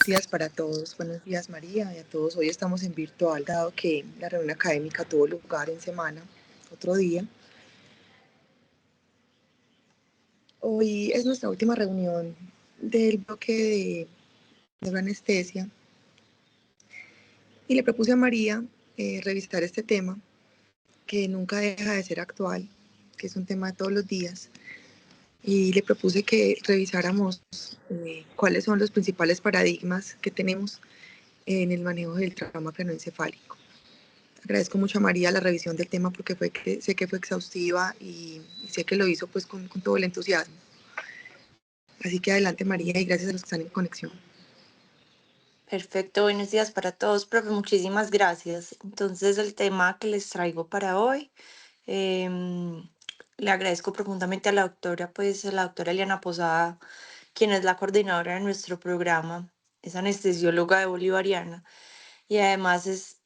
días para todos. Buenos días, María, y a todos. Hoy estamos en virtual, dado que la reunión académica tuvo lugar en semana, otro día. Hoy es nuestra última reunión del bloque de anestesia y le propuse a María revisar este tema que nunca deja de ser actual, que es un tema de todos los días, y le propuse que revisáramos cuáles son los principales paradigmas que tenemos en el manejo del trauma craneoencefálico. Agradezco mucho a María la revisión del tema porque sé que fue exhaustiva y sé que lo hizo pues con todo el entusiasmo. Así que adelante, María, y gracias a los que están en conexión. Perfecto, buenos días para todos, profe, muchísimas gracias. Entonces, el tema que les traigo para hoy, em, le agradezco profundamente a la doctora Eliana Posada, quien es la coordinadora de nuestro programa, es anestesióloga de Bolivariana y además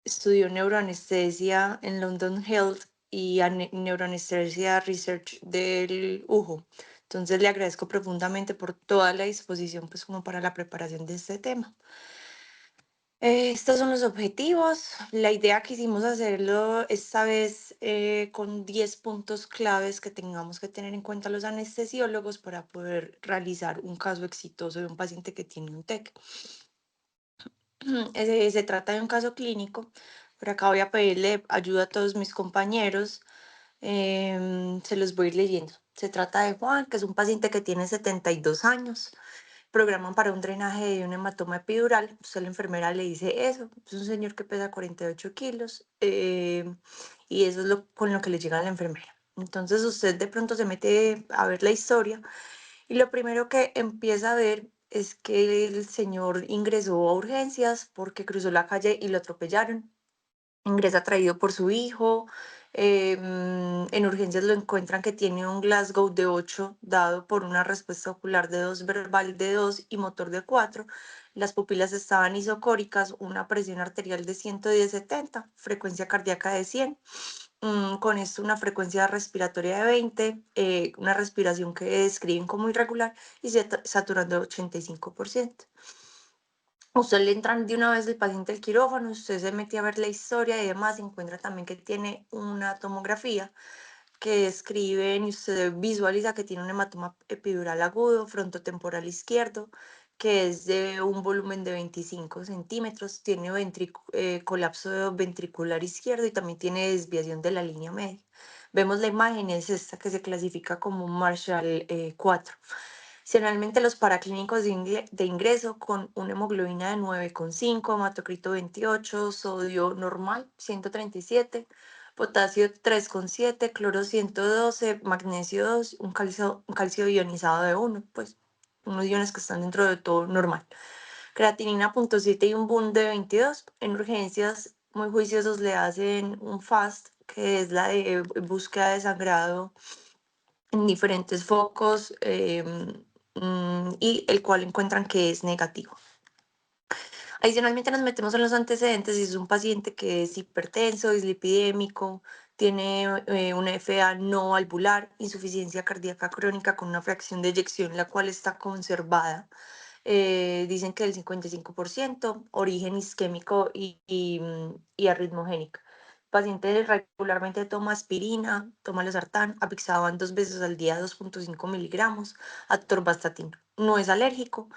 estudió neuroanestesia en London Health y neuroanestesia research del UJO. Entonces le agradezco profundamente por toda la disposición, pues como para la preparación de este tema. Estos son los objetivos. La idea que hicimos hacerlo esta vez con 10 puntos claves que tengamos que tener en cuenta los anestesiólogos para poder realizar un caso exitoso de un paciente que tiene un TEC. Se trata de un caso clínico. Por acá voy a pedirle ayuda a todos mis compañeros. Se los voy a ir leyendo. Se trata de Juan, que es un paciente que tiene 72 años. Programan para un drenaje de un hematoma epidural. Usted, la enfermera, le dice eso. Es un señor que pesa 48 kilos. Y eso es con lo que le llega a la enfermera. Entonces usted de pronto se mete a ver la historia y lo primero que empieza a ver es que el señor ingresó a urgencias porque cruzó la calle y lo atropellaron. Ingresa traído por su hijo. En urgencias lo encuentran que tiene un Glasgow de 8 dado por una respuesta ocular de 2, verbal de 2 y motor de 4. Las pupilas estaban isocóricas, una presión arterial de 110/70, frecuencia cardíaca de 100. Con esto una frecuencia respiratoria de 20, una respiración que describen como irregular y saturando 85%. Usted le entran de una vez el paciente al quirófano, usted se mete a ver la historia y demás, encuentra también que tiene una tomografía que describen y usted visualiza que tiene un hematoma epidural agudo, frontotemporal izquierdo, que es de un volumen de 25 centímetros, tiene colapso ventricular izquierdo y también tiene desviación de la línea media. Vemos la imagen, es esta que se clasifica como un Marshall 4. Generalmente los paraclínicos de ingreso con una hemoglobina de 9,5, hematocrito 28, sodio normal 137, potasio 3,7, cloro 112, magnesio 2, un calcio ionizado de 1, pues unos iones que están dentro de todo normal. Creatinina 0,7 y un BUN de 22. En urgencias muy juiciosos le hacen un FAST, que es la de búsqueda de sangrado en diferentes focos y el cual encuentran que es negativo. Adicionalmente nos metemos en los antecedentes y es un paciente que es hipertenso, dislipidémico, tiene una FA no valvular, insuficiencia cardíaca crónica con una fracción de eyección la cual está conservada. Dicen que el 55%, origen isquémico y arritmogénica. Paciente regularmente toma aspirina, toma losartán, apixaban 2 veces al día 2,5 miligramos, atorvastatina. No es alérgico.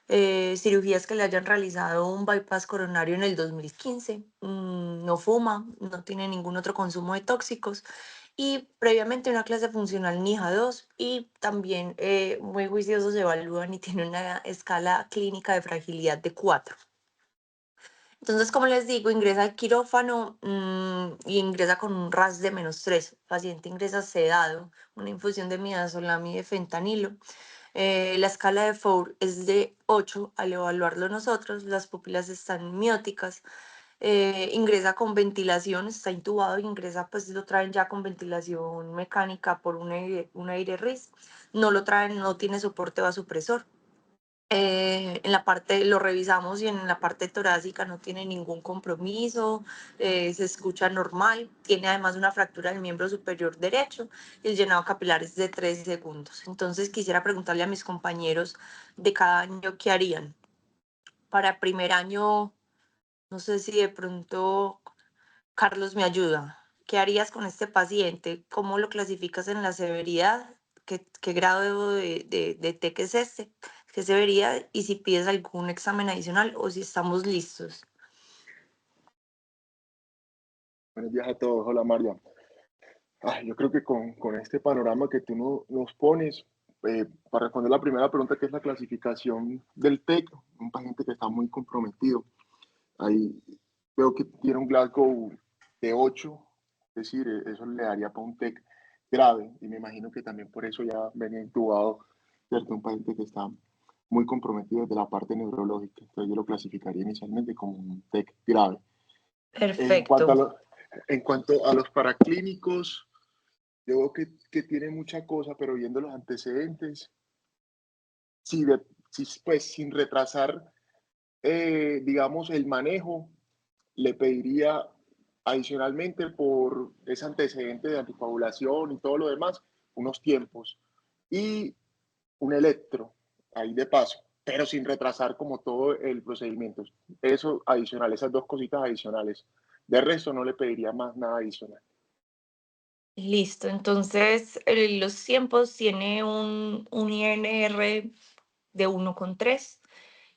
Cirugías que le hayan realizado un bypass coronario en el 2015. No fuma, no tiene ningún otro consumo de tóxicos y previamente una clase funcional NIHA 2 y también muy juiciosos se evalúan y tiene una escala clínica de fragilidad de 4. Entonces, como les digo, ingresa al quirófano y ingresa con un RAS de -3. El paciente ingresa sedado, una infusión de midazolam y de fentanilo. La escala de Four es de 8 al evaluarlo nosotros. Las pupilas están mióticas. Ingresa con ventilación, está intubado y ingresa, pues lo traen ya con ventilación mecánica por un aire RIS. No lo traen, no tiene soporte vasopresor. En la parte, lo revisamos y en la parte torácica no tiene ningún compromiso, se escucha normal, tiene además una fractura del miembro superior derecho y el llenado capilar es de 13 segundos. Entonces quisiera preguntarle a mis compañeros de cada año qué harían. Para primer año, no sé si de pronto Carlos me ayuda. ¿Qué harías con este paciente? ¿Cómo lo clasificas en la severidad? ¿Qué grado de TEC es este? ¿Qué severidad? Y si pides algún examen adicional o si estamos listos. Buenos días a todos. Hola, María. Yo creo que con este panorama que tú nos pones, para responder la primera pregunta, que es la clasificación del TEC, un paciente que está muy comprometido. Ahí veo que tiene un Glasgow de 8, es decir, eso le daría para un TEC grave, y me imagino que también por eso ya venía intubado, ¿cierto? Un paciente que está muy comprometido desde la parte neurológica. Entonces yo lo clasificaría inicialmente como un TEC grave. En Perfecto. cuanto a, lo- en cuanto a los paraclínicos, yo veo que tiene mucha cosa, pero viendo los antecedentes, sí, sí, pues sin retrasar, digamos, el manejo, le pediría adicionalmente por ese antecedente de anticoagulación y todo lo demás, unos tiempos y un electro ahí de paso, pero sin retrasar como todo el procedimiento. Eso adicional, esas dos cositas adicionales. De resto no le pediría más nada adicional. Listo. Entonces, los tiempos tiene un INR de 1,3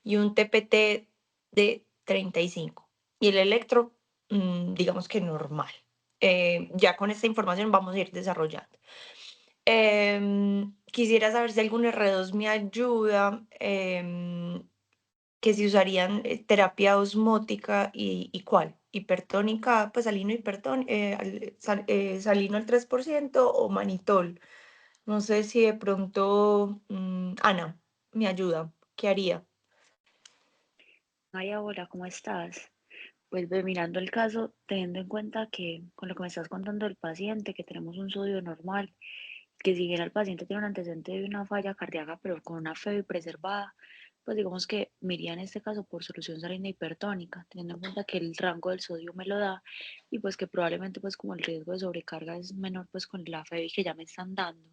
y un TPT de 35. Y el electro, digamos que normal. Ya con esta información vamos a ir desarrollando. Quisiera saber si algún R2 me ayuda, que si usarían terapia osmótica y cuál. Hipertónica, pues salino salino al 3% o manitol. No sé si de pronto, Ana, me ayuda. ¿Qué haría? Ay, hola, ¿cómo estás? Pues ve, mirando el caso, teniendo en cuenta que con lo que me estás contando del paciente, que tenemos un sodio normal, que si bien el paciente tiene un antecedente de una falla cardíaca, pero con una FEBI preservada, pues digamos que me iría en este caso por solución salina hipertónica, teniendo en cuenta que el rango del sodio me lo da y pues que probablemente pues como el riesgo de sobrecarga es menor pues con la FEBI que ya me están dando.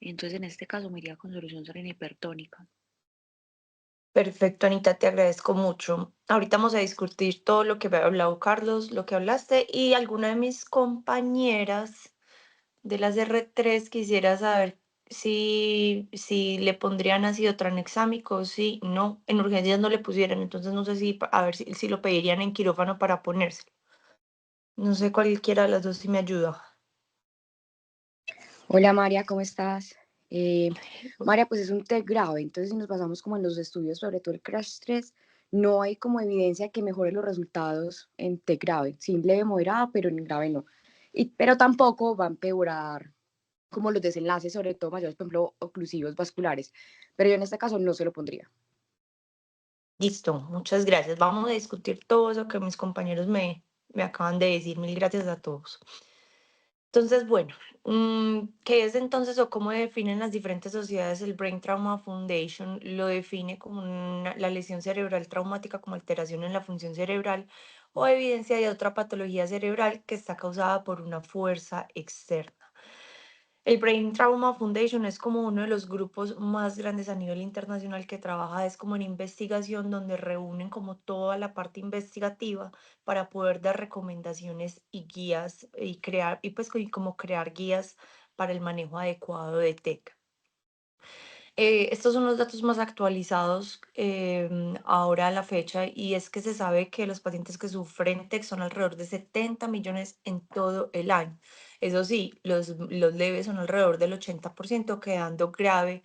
Entonces en este caso me iría con solución salina hipertónica. Perfecto, Anita, te agradezco mucho. Ahorita vamos a discutir todo lo que había hablado Carlos, lo que hablaste, y alguna de mis compañeras de las R3 quisiera saber si le pondrían ácido tranexámico o si no. En urgencias no le pusieran, entonces no sé si, a ver si lo pedirían en quirófano para ponérselo. No sé cualquiera de las dos si me ayuda. Hola María, ¿cómo estás? María, pues es un TEC grave, entonces si nos basamos como en los estudios, sobre todo el CRASH 3, no hay como evidencia que mejore los resultados en TEC grave, sí leve moderada, pero en grave no. Pero tampoco va a empeorar como los desenlaces, sobre todo mayores, por ejemplo, oclusivos vasculares, pero yo en este caso no se lo pondría. Listo, muchas gracias. Vamos a discutir todo eso que mis compañeros me acaban de decir. Mil gracias a todos. Entonces, bueno, ¿qué es entonces o cómo definen las diferentes sociedades el Brain Trauma Foundation? Lo define como la lesión cerebral traumática como alteración en la función cerebral o evidencia de otra patología cerebral que está causada por una fuerza externa. El Brain Trauma Foundation es como uno de los grupos más grandes a nivel internacional que trabaja, es como en investigación, donde reúnen como toda la parte investigativa para poder dar recomendaciones y guías y crear, y pues y como crear guías para el manejo adecuado de TEC. Estos son los datos más actualizados ahora a la fecha y es que se sabe que los pacientes que sufren TEC son alrededor de 70 millones en todo el año. Eso sí, los leves son alrededor del 80%, quedando grave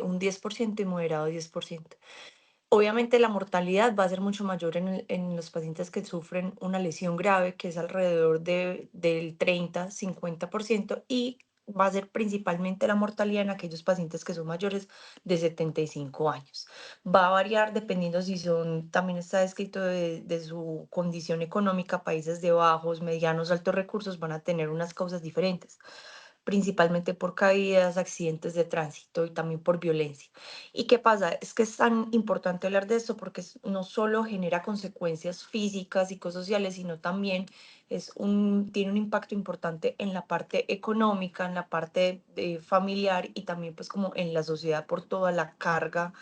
un 10% y moderado 10%. Obviamente la mortalidad va a ser mucho mayor en los pacientes que sufren una lesión grave, que es alrededor del 30-50%, y va a ser principalmente la mortalidad en aquellos pacientes que son mayores de 75 años. Va a variar dependiendo si son, también está descrito de su condición económica, países de bajos, medianos, altos recursos van a tener unas causas diferentes. principalmente por caídas, accidentes de tránsito y también por violencia. ¿Y qué pasa? Es que es tan importante hablar de esto porque no solo genera consecuencias físicas y psicosociales, sino también tiene un impacto importante en la parte económica, en la parte familiar y también pues como en la sociedad por toda la carga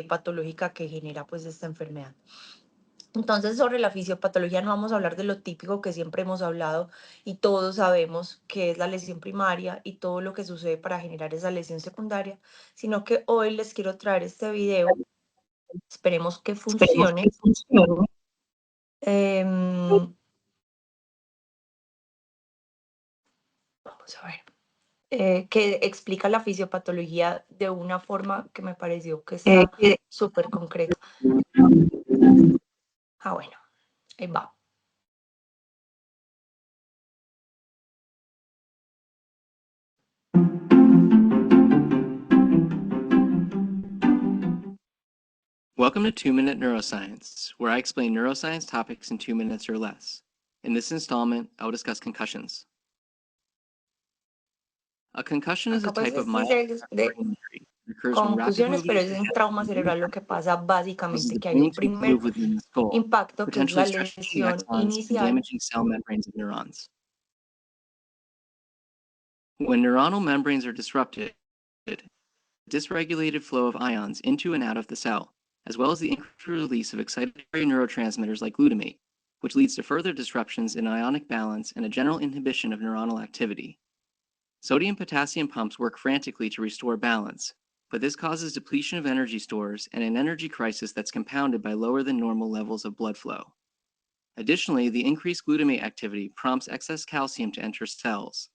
patológica que genera pues esta enfermedad. Entonces, sobre la fisiopatología no vamos a hablar de lo típico que siempre hemos hablado y todos sabemos que es la lesión primaria y todo lo que sucede para generar esa lesión secundaria, sino que hoy les quiero traer este video, esperemos que funcione. Em, Vamos a ver, que explica la fisiopatología de una forma que me pareció que está súper concreta. Bueno, ahí va. Welcome to 2-Minute Neuroscience, where I explain neuroscience topics in 2 minutes or less. In this installment, I will discuss concussions. A concussion is a Acá pues type of dice mild de brain injury that occurs when rapid conclusiones, pero movement es of the un head trauma cerebral lo que pasa causes básicamente the que hay brain un to primer move within the skull, impacto que es potentially la stretching lesión axons and inicial. damaging cell membranes of neurons. When neuronal membranes are disrupted, dysregulated flow of ions into and out of the cell, as well as the increased release of excitatory neurotransmitters like glutamate, which leads to further disruptions in ionic balance and a general inhibition of neuronal activity. Sodium-potassium pumps work frantically to restore balance, but this causes depletion of energy stores and an energy crisis that's compounded by lower than normal levels of blood flow. Additionally, the increased glutamate activity prompts excess calcium to enter cells.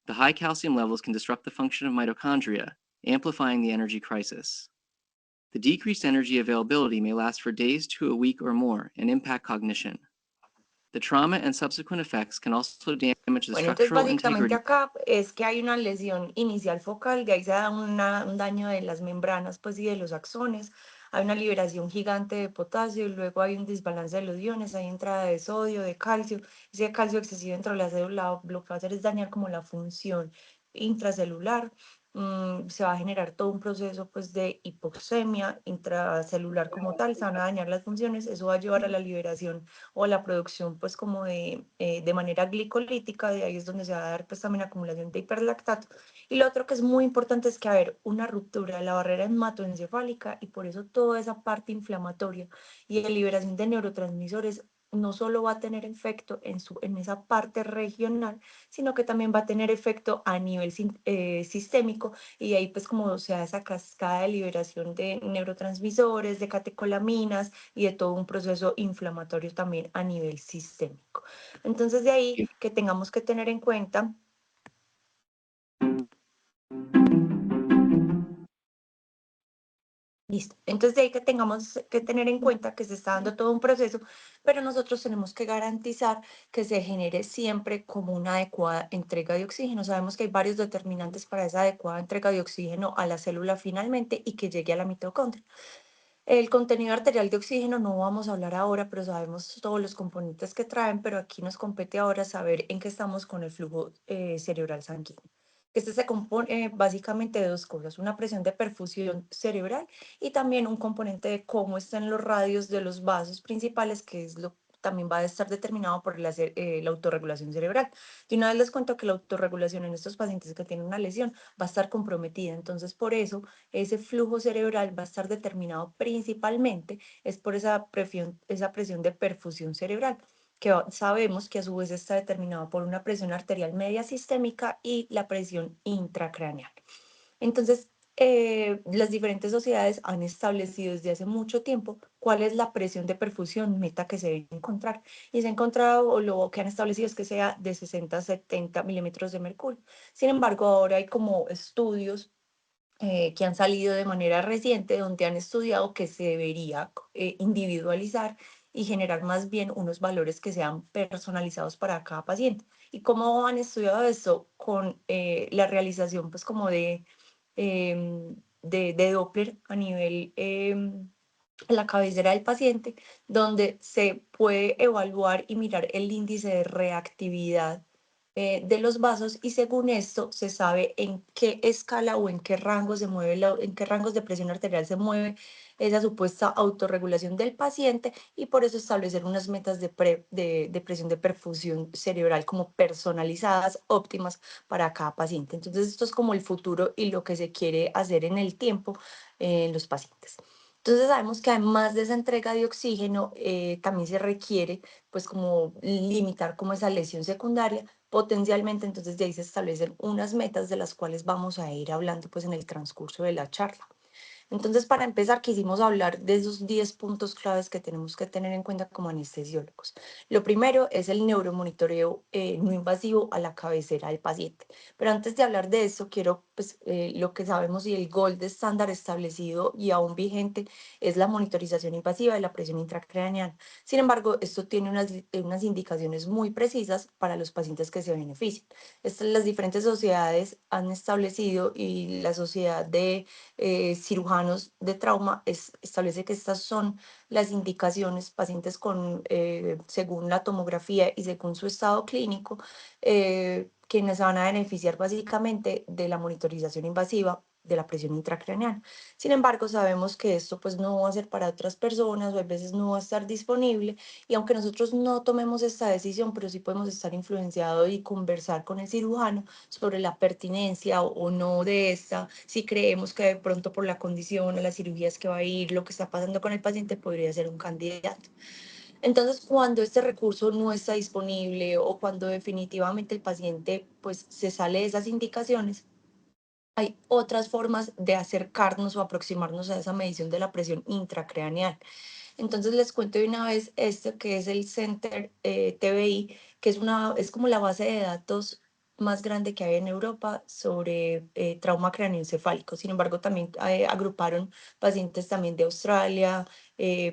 The high calcium levels can disrupt the function of mitochondria, amplifying the energy crisis. The decreased energy availability may last for days to a week or more and impact cognition. The trauma and subsequent effects can also damage the Bueno, entonces structural básicamente integrity. acá es que hay una lesión inicial focal, de ahí se da un daño de las membranas pues, y de los axones, hay una liberación gigante de potasio, y luego hay un desbalance de los iones, hay entrada de sodio, de calcio, ese calcio excesivo dentro de la célula lo que va a hacer es dañar como la función intracelular. Se va a generar todo un proceso pues, de hipoxemia intracelular como tal, se van a dañar las funciones, eso va a llevar a la liberación o la producción pues como de manera glicolítica, de ahí es donde se va a dar pues también acumulación de hiperlactato. Y lo otro que es muy importante es que va a haber una ruptura de la barrera hematoencefálica y por eso toda esa parte inflamatoria y de liberación de neurotransmisores no solo va a tener efecto en esa parte regional, sino que también va a tener efecto a nivel sistémico y ahí pues como se da esa cascada de liberación de neurotransmisores, de catecolaminas y de todo un proceso inflamatorio también a nivel sistémico. Entonces de ahí que tengamos que tener en cuenta Listo. Entonces, de ahí que tengamos que tener en cuenta que se está dando todo un proceso, pero nosotros tenemos que garantizar que se genere siempre como una adecuada entrega de oxígeno. Sabemos que hay varios determinantes para esa adecuada entrega de oxígeno a la célula finalmente y que llegue a la mitocondria. El contenido arterial de oxígeno no vamos a hablar ahora, pero sabemos todos los componentes que traen, pero aquí nos compete ahora saber en qué estamos con el flujo cerebral sanguíneo. Este se compone básicamente de dos cosas, una presión de perfusión cerebral y también un componente de cómo están los radios de los vasos principales, que es lo también va a estar determinado por la autorregulación cerebral. Y una vez les cuento que la autorregulación en estos pacientes que tienen una lesión va a estar comprometida, entonces por eso ese flujo cerebral va a estar determinado principalmente es por esa presión de perfusión cerebral, que sabemos que a su vez está determinado por una presión arterial media sistémica y la presión intracraneal. Entonces, las diferentes sociedades han establecido desde hace mucho tiempo cuál es la presión de perfusión meta que se debe encontrar. Y se ha encontrado, o lo que han establecido es que sea de 60 a 70 milímetros de mercurio. Sin embargo, ahora hay como estudios que han salido de manera reciente, donde han estudiado que se debería individualizar y generar más bien unos valores que sean personalizados para cada paciente. ¿Y cómo han estudiado esto? Con la realización, pues, como de Doppler a nivel la cabecera del paciente, donde se puede evaluar y mirar el índice de reactividad de los vasos y según esto se sabe en qué escala o en qué rango se mueve, en qué rangos de presión arterial se mueve esa supuesta autorregulación del paciente y por eso establecer unas metas de presión de perfusión cerebral como personalizadas, óptimas para cada paciente. Entonces esto es como el futuro y lo que se quiere hacer en el tiempo en los pacientes. Entonces sabemos que además de esa entrega de oxígeno, también se requiere pues como limitar como esa lesión secundaria potencialmente, entonces de ahí se establecen unas metas de las cuales vamos a ir hablando pues en el transcurso de la charla. Entonces, para empezar, quisimos hablar de esos 10 puntos claves que tenemos que tener en cuenta como anestesiólogos. Lo primero es el neuromonitoreo no invasivo a la cabecera del paciente. Pero antes de hablar de eso, quiero, pues, lo que sabemos y el gold estándar establecido y aún vigente es la monitorización invasiva de la presión intracraneana. Sin embargo, esto tiene unas indicaciones muy precisas para los pacientes que se benefician. Las diferentes sociedades han establecido y la sociedad de cirujanos de trauma establece que estas son las indicaciones, pacientes con, según la tomografía y según su estado clínico, quienes van a beneficiar básicamente de la monitorización invasiva de la presión intracraneana. Sin embargo, sabemos que esto pues no va a ser para otras personas o a veces no va a estar disponible y aunque nosotros no tomemos esta decisión, pero sí podemos estar influenciados y conversar con el cirujano sobre la pertinencia o no de esta, si creemos que de pronto por la condición o las cirugías que va a ir, lo que está pasando con el paciente podría ser un candidato. Entonces, cuando este recurso no está disponible o cuando definitivamente el paciente pues se sale de esas indicaciones, hay otras formas de acercarnos o aproximarnos a esa medición de la presión intracraneal. Entonces les cuento de una vez esto que es el Center TBI, que es como la base de datos más grande que hay en Europa sobre trauma craneoencefálico. Sin embargo, también agruparon pacientes también de Australia,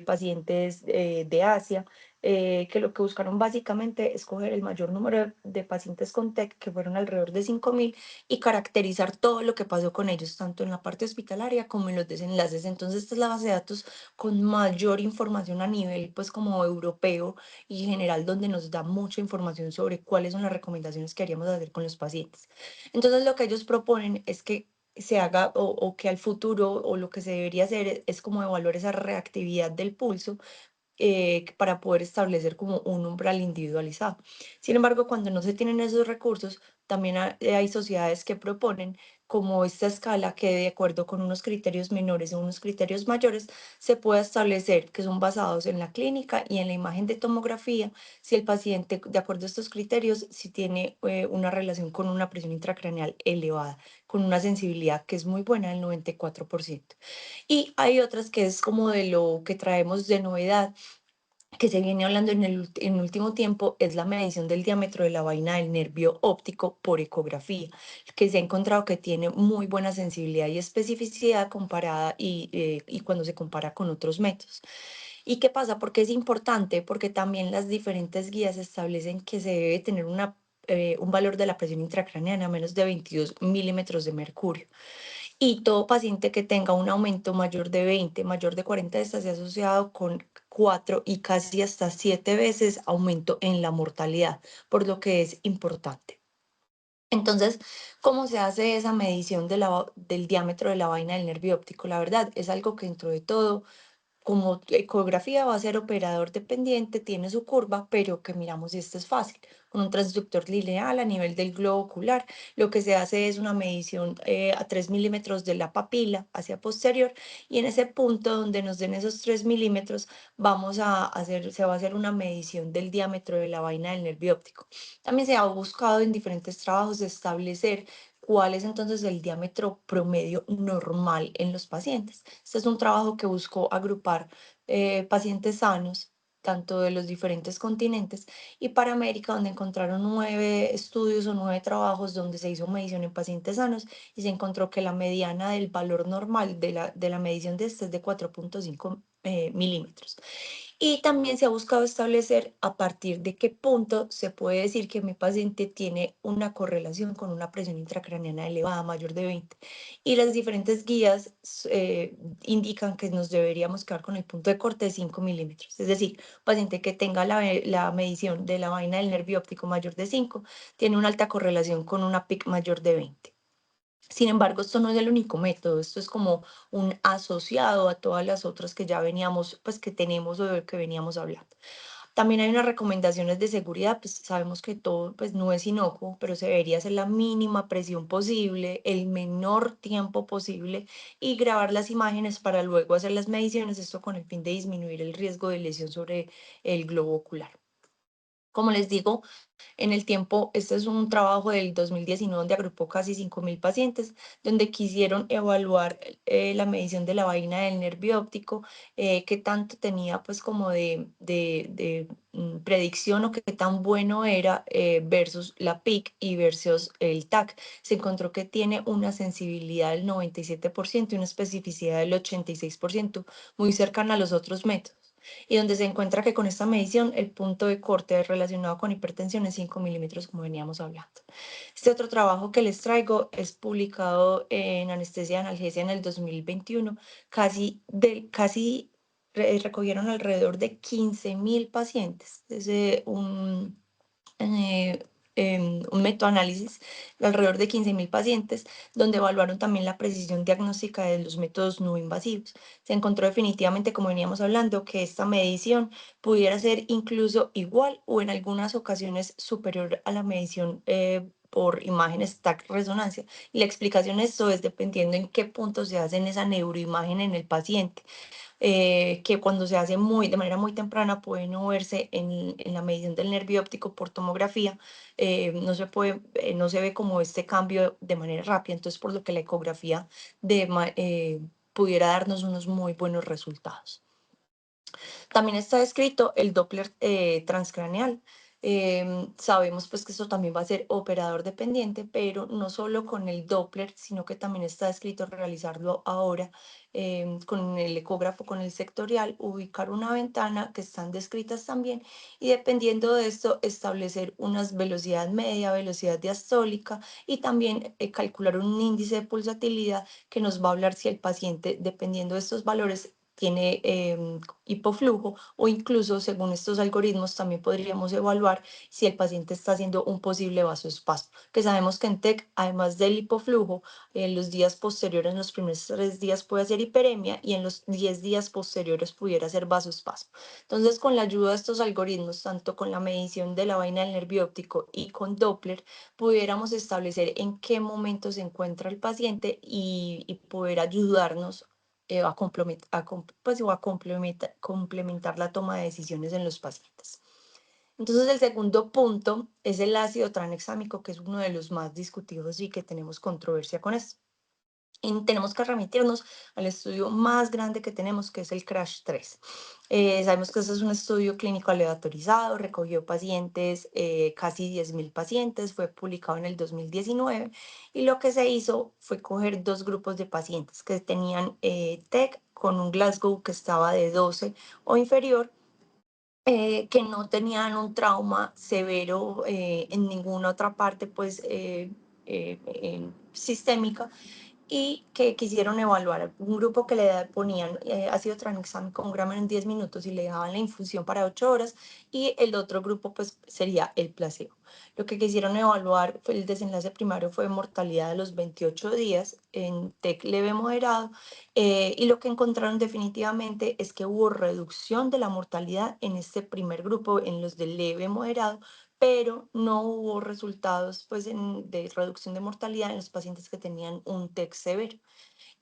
pacientes de Asia, que lo que buscaron básicamente es coger el mayor número de pacientes con TEC, que fueron alrededor de 5.000, y caracterizar todo lo que pasó con ellos, tanto en la parte hospitalaria como en los desenlaces. Entonces, esta es la base de datos con mayor información a nivel, pues, como europeo y general, donde nos da mucha información sobre cuáles son las recomendaciones que haríamos hacer con los pacientes. Entonces, lo que ellos proponen es que se haga o que al futuro o lo que se debería hacer es como evaluar esa reactividad del pulso para poder establecer como un umbral individualizado. Sin embargo, cuando no se tienen esos recursos, también hay sociedades que proponen como esta escala que de acuerdo con unos criterios menores o unos criterios mayores se pueda establecer que son basados en la clínica y en la imagen de tomografía si el paciente, de acuerdo a estos criterios, si tiene una relación con una presión intracraneal elevada, con una sensibilidad que es muy buena, del 94%. Y hay otras que es como de lo que traemos de novedad, que se viene hablando en último tiempo, es la medición del diámetro de la vaina del nervio óptico por ecografía, que se ha encontrado que tiene muy buena sensibilidad y especificidad comparada y cuando se compara con otros métodos. ¿Y qué pasa? Porque es importante, porque también las diferentes guías establecen que se debe tener un valor de la presión intracraneana a menos de 22 milímetros de mercurio. Y todo paciente que tenga un aumento mayor de 20, mayor de 40, está asociado con 4 y casi hasta 7 veces aumento en la mortalidad, por lo que es importante. Entonces, ¿cómo se hace esa medición del diámetro de la vaina del nervio óptico? La verdad, es algo que dentro de todo como ecografía va a ser operador dependiente, tiene su curva, pero que miramos si esto es fácil. Con un transductor lineal a nivel del globo ocular, lo que se hace es una medición a 3 milímetros de la papila hacia posterior y en ese punto donde nos den esos 3 milímetros se va a hacer una medición del diámetro de la vaina del nervio óptico. También se ha buscado en diferentes trabajos establecer cuál es entonces el diámetro promedio normal en los pacientes. Este es un trabajo que buscó agrupar pacientes sanos, tanto de los diferentes continentes, y para América, donde encontraron 9 estudios o 9 trabajos donde se hizo medición en pacientes sanos y se encontró que la mediana del valor normal de la medición de este es de 4.5 milímetros. Y también se ha buscado establecer a partir de qué punto se puede decir que mi paciente tiene una correlación con una presión intracraneana elevada, mayor de 20. Y las diferentes guías indican que nos deberíamos quedar con el punto de corte de 5 milímetros. Es decir, paciente que tenga la medición de la vaina del nervio óptico mayor de 5 tiene una alta correlación con una PIC mayor de 20. Sin embargo, esto no es el único método, esto es como un asociado a todas las otras que ya veníamos, pues que tenemos o de que veníamos hablando. También hay unas recomendaciones de seguridad, pues sabemos que todo pues no es inocuo, pero se debería hacer la mínima presión posible, el menor tiempo posible y grabar las imágenes para luego hacer las mediciones, esto con el fin de disminuir el riesgo de lesión sobre el globo ocular. Como les digo, en el tiempo, este es un trabajo del 2019 donde agrupó casi 5.000 pacientes, donde quisieron evaluar la medición de la vaina del nervio óptico, qué tanto tenía pues como de predicción o qué tan bueno era versus la PIC y versus el TAC. Se encontró que tiene una sensibilidad del 97% y una especificidad del 86%, muy cercana a los otros métodos y donde se encuentra que con esta medición el punto de corte relacionado con hipertensión es 5 milímetros, como veníamos hablando. Este otro trabajo que les traigo es publicado en Anestesia y Analgesia en el 2021. Recogieron alrededor de 15.000 pacientes. Es eh, un metoanálisis de alrededor de 15.000 pacientes, donde evaluaron también la precisión diagnóstica de los métodos no invasivos. Se encontró definitivamente, como veníamos hablando, que esta medición pudiera ser incluso igual o en algunas ocasiones superior a la medición por imágenes TAC resonancia. Y la explicación de esto es dependiendo en qué punto se hace esa neuroimagen en el paciente, que cuando se hace de manera muy temprana puede no verse en la medición del nervio óptico por tomografía, no se ve como este cambio de manera rápida, entonces por lo que la ecografía pudiera darnos unos muy buenos resultados. También está descrito el Doppler transcraneal. Sabemos pues que esto también va a ser operador dependiente, pero no solo con el Doppler, sino que también está descrito realizarlo ahora con el ecógrafo, con el sectorial, ubicar una ventana que están descritas también y dependiendo de esto establecer unas velocidad media, velocidad diastólica y también calcular un índice de pulsatilidad que nos va a hablar si el paciente, dependiendo de estos valores, tiene hipoflujo o incluso según estos algoritmos también podríamos evaluar si el paciente está haciendo un posible vasoespasmo, que sabemos que en TEC, además del hipoflujo, en los días posteriores, en los primeros 3 días puede hacer hiperemia y en los 10 días posteriores pudiera hacer vasoespasmo. Entonces, con la ayuda de estos algoritmos, tanto con la medición de la vaina del nervio óptico y con Doppler, pudiéramos establecer en qué momento se encuentra el paciente y poder ayudarnos complementar la toma de decisiones en los pacientes. Entonces, el segundo punto es el ácido tranexámico, que es uno de los más discutidos y que tenemos controversia con esto. Tenemos que remitirnos al estudio más grande que tenemos, que es el CRASH-3. Sabemos que este es un estudio clínico aleatorizado, recogió pacientes, casi 10.000 pacientes, fue publicado en el 2019 y lo que se hizo fue coger 2 grupos de pacientes que tenían TEC con un Glasgow que estaba de 12 o inferior, que no tenían un trauma severo en ninguna otra parte pues, sistémica y que quisieron evaluar un grupo que le ponían ácido tranexámico 1 gramo en 10 minutos y le daban la infusión para 8 horas y el otro grupo pues sería el placebo. Lo que quisieron evaluar fue el desenlace primario fue mortalidad de los 28 días en TEC leve moderado y lo que encontraron definitivamente es que hubo reducción de la mortalidad en este primer grupo, en los de leve moderado, pero no hubo resultados pues, de reducción de mortalidad en los pacientes que tenían un TEC severo.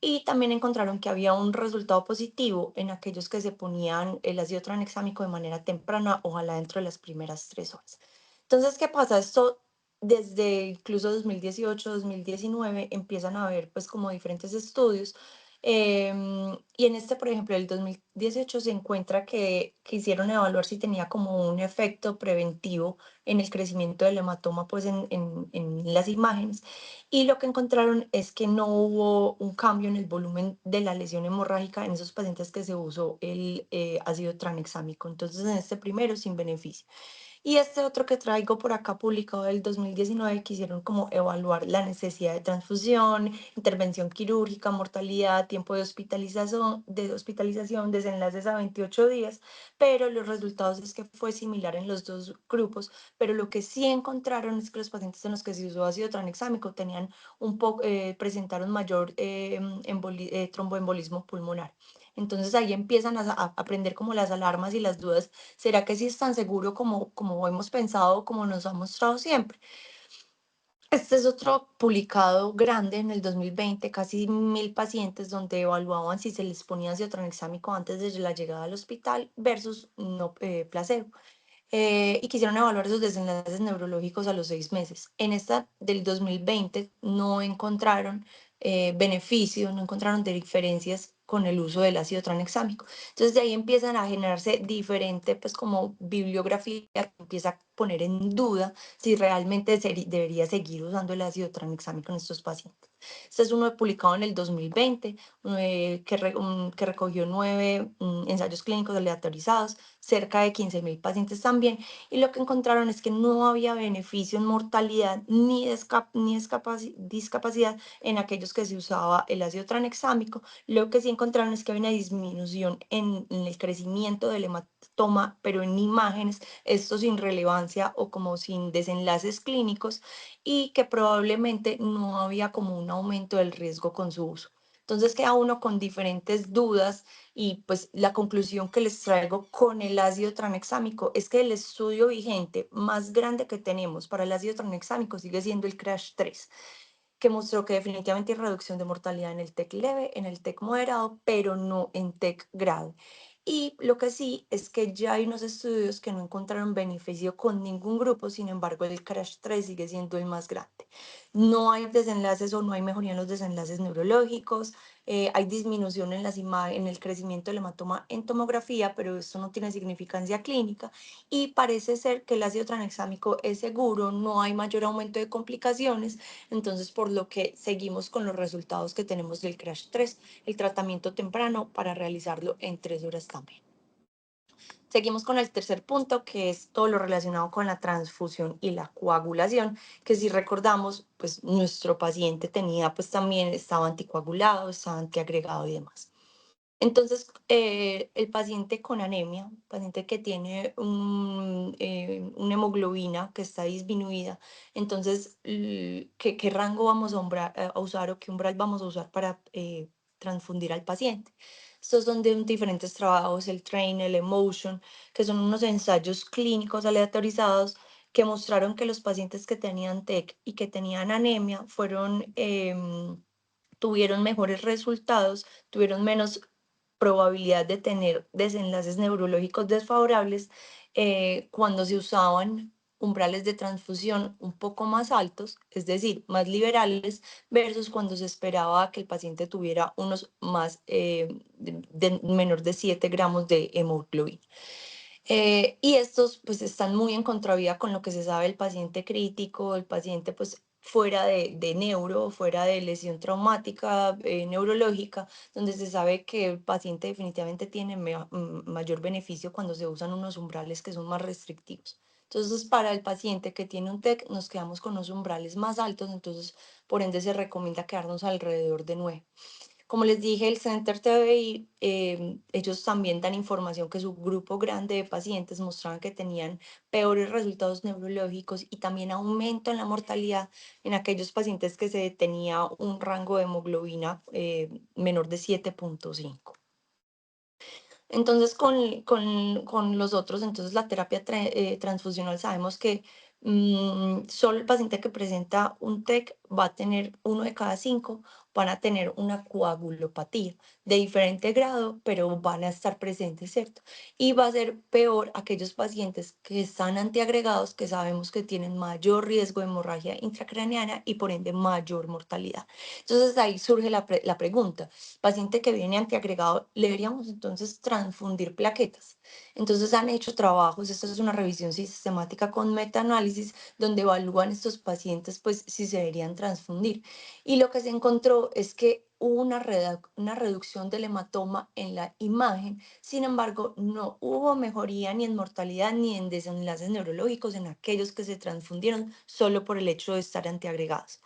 Y también encontraron que había un resultado positivo en aquellos que se ponían el ácido tranexámico de manera temprana, ojalá dentro de las primeras 3 horas. Entonces, ¿qué pasa? Esto desde incluso 2018, 2019 empiezan a haber pues como diferentes estudios Y en este, por ejemplo, el 2018 se encuentra que quisieron evaluar si tenía como un efecto preventivo en el crecimiento del hematoma, pues en las imágenes. Y lo que encontraron es que no hubo un cambio en el volumen de la lesión hemorrágica en esos pacientes que se usó el ácido tranexámico. Entonces, en este primero, sin beneficio. Y este otro que traigo por acá, publicado del 2019, quisieron como evaluar la necesidad de transfusión, intervención quirúrgica, mortalidad, tiempo de hospitalización, desenlaces a 28 días, pero los resultados es que fue similar en los dos grupos, pero lo que sí encontraron es que los pacientes en los que se usó ácido tranexámico tenían presentaron mayor tromboembolismo pulmonar. Entonces ahí empiezan a aprender como las alarmas y las dudas. ¿Será que sí es tan seguro como hemos pensado, como nos ha mostrado siempre? Este es otro publicado grande en el 2020, casi 1000 pacientes, donde evaluaban si se les ponía ácido tranexámico antes de la llegada al hospital versus no, placebo. Y quisieron evaluar esos desenlaces neurológicos a los 6 meses. En esta del 2020 no encontraron beneficios, no encontraron diferencias con el uso del ácido tranexámico. Entonces de ahí empiezan a generarse diferente, pues como bibliografía que empieza a poner en duda si realmente debería seguir usando el ácido tranexámico en estos pacientes. Este es uno publicado en el 2020, que recogió 9 ensayos clínicos aleatorizados, cerca de 15.000 pacientes también, y lo que encontraron es que no había beneficio en mortalidad ni discapacidad en aquellos que se usaba el ácido tranexámico. Lo que sí encontraron es que había una disminución en el crecimiento del hematoma, pero en imágenes, esto sin relevancia o como sin desenlaces clínicos, y que probablemente no había como un aumento del riesgo con su uso. Entonces queda uno con diferentes dudas y pues la conclusión que les traigo con el ácido tranexámico es que el estudio vigente más grande que tenemos para el ácido tranexámico sigue siendo el CRASH-3, que mostró que definitivamente hay reducción de mortalidad en el TEC leve, en el TEC moderado, pero no en TEC grave. Y lo que sí es que ya hay unos estudios que no encontraron beneficio con ningún grupo, sin embargo el CRASH-3 sigue siendo el más grande. No hay desenlaces o no hay mejoría en los desenlaces neurológicos, hay disminución en en el crecimiento del hematoma en tomografía, pero esto no tiene significancia clínica y parece ser que el ácido tranexámico es seguro, no hay mayor aumento de complicaciones, entonces por lo que seguimos con los resultados que tenemos del CRASH-3, el tratamiento temprano para realizarlo en 3 horas también. Seguimos con el tercer punto, que es todo lo relacionado con la transfusión y la coagulación, que si recordamos, pues nuestro paciente tenía, pues también estaba anticoagulado, estaba antiagregado y demás. Entonces, el paciente con anemia, paciente que tiene una hemoglobina que está disminuida, entonces, ¿qué rango vamos a usar o qué umbral vamos a usar para transfundir al paciente? Estos son de diferentes trabajos, el TRAIN, el EMOTION, que son unos ensayos clínicos aleatorizados que mostraron que los pacientes que tenían TEC y que tenían anemia tuvieron mejores resultados, tuvieron menos probabilidad de tener desenlaces neurológicos desfavorables cuando se usaban umbrales de transfusión un poco más altos, es decir, más liberales, versus cuando se esperaba que el paciente tuviera unos más menor de 7 gramos de hemoglobina. Y estos pues están muy en contravía con lo que se sabe del paciente crítico, el paciente pues fuera de neuro, fuera de lesión traumática, neurológica, donde se sabe que el paciente definitivamente tiene mayor beneficio cuando se usan unos umbrales que son más restrictivos. Entonces, para el paciente que tiene un TEC, nos quedamos con los umbrales más altos, entonces, por ende, se recomienda quedarnos alrededor de 9. Como les dije, el Center TBI, ellos también dan información que su grupo grande de pacientes mostraban que tenían peores resultados neurológicos y también aumento en la mortalidad en aquellos pacientes que se tenía un rango de hemoglobina menor de 7.5. Entonces, con los otros, entonces la terapia transfusional sabemos que solo el paciente que presenta un TEC va a tener 1 de cada 5 van a tener una coagulopatía de diferente grado, pero van a estar presentes, ¿cierto? Y va a ser peor aquellos pacientes que están antiagregados, que sabemos que tienen mayor riesgo de hemorragia intracraneana y por ende mayor mortalidad. Entonces ahí surge la pregunta, paciente que viene antiagregado, ¿le deberíamos entonces transfundir plaquetas? Entonces han hecho trabajos, esto es una revisión sistemática con metaanálisis, donde evalúan estos pacientes, pues si se deberían transfundir. Y lo que se encontró es que hubo una reducción del hematoma en la imagen, sin embargo, no hubo mejoría ni en mortalidad ni en desenlaces neurológicos en aquellos que se transfundieron solo por el hecho de estar antiagregados.